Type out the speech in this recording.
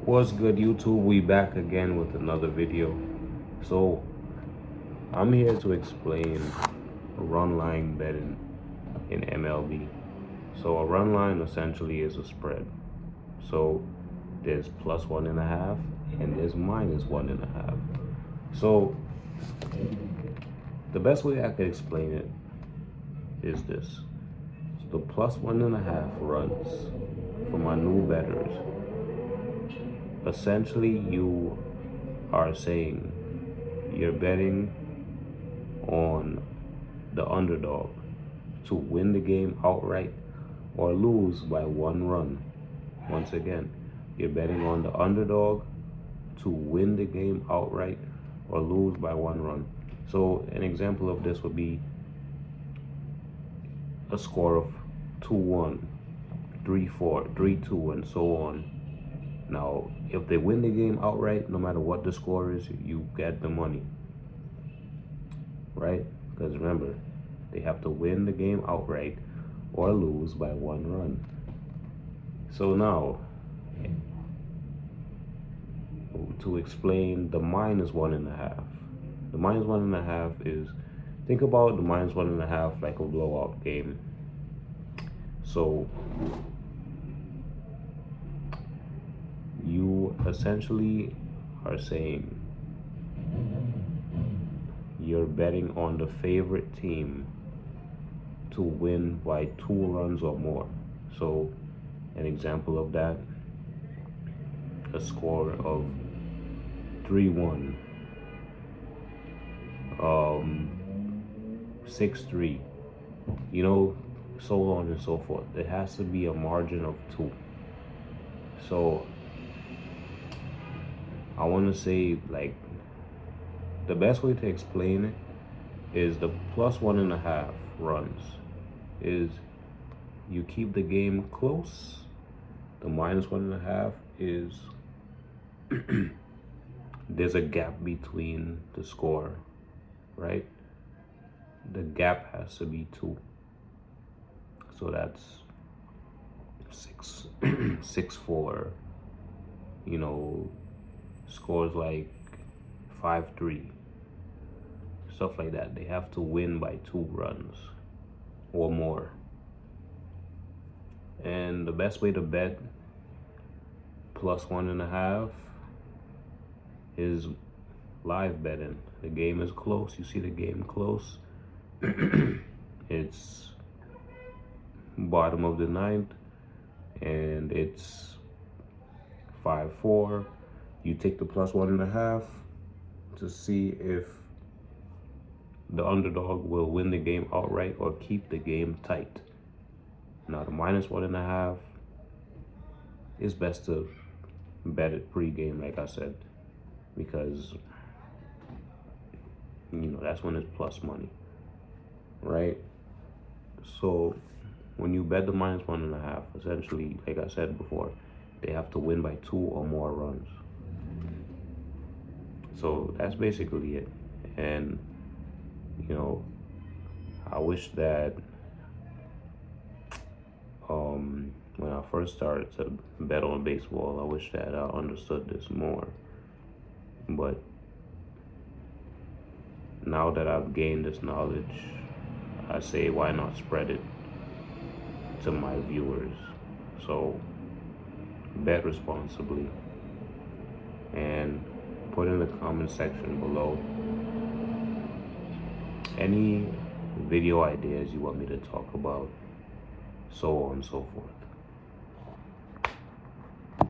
What's good, YouTube? We back again with another video. So I'm here to explain run line betting in MLB. So a run line essentially is a spread. So there's plus 1.5 and there's minus 1.5. So the best way I could explain it is this. So the plus 1.5 runs for my new bettors. Essentially, you are saying you're betting on the underdog to win the game outright or lose by 1 run. Once again, you're betting on the underdog to win the game outright or lose by 1 run. So an example of this would be a score of 2-1, 3-4, 3-2, and so on. Now, if they win the game outright, no matter what the score is, you get the money, right? Because remember, they have to win the game outright or lose by 1 run. So now, to explain the minus 1.5. The minus 1.5 is, think about the minus 1.5 like a blowout game. So you essentially are saying you're betting on the favorite team to win by 2 runs or more. So an example of that, a score of 3-1, 6-3, so on and so forth. It has to be a margin of 2. So I want to say, like, the best way to explain it is the plus 1.5 runs is you keep the game close. The minus 1.5 is there's a gap between the score, right? The gap has to be 2. So that's 6-4, scores like 5-3, stuff like that. They have to win by 2 runs or more. And the best way to bet plus 1.5 is live betting. The game is close. You see the game close. It's bottom of the 9th and it's 5-4. You take the plus 1.5 to see if the underdog will win the game outright or keep the game tight. Now the minus 1.5 is best to bet it pre-game, like I said, because that's when it's plus money, right? So when you bet the minus 1.5, essentially, like I said before, they have to win by 2 or more runs. So that's basically it. And I wish that when I first started to bet on baseball, I wish that I understood this more. But now that I've gained this knowledge, I say, why not spread it to my viewers? So bet responsibly and put in the comment section below any video ideas you want me to talk about, so on and so forth.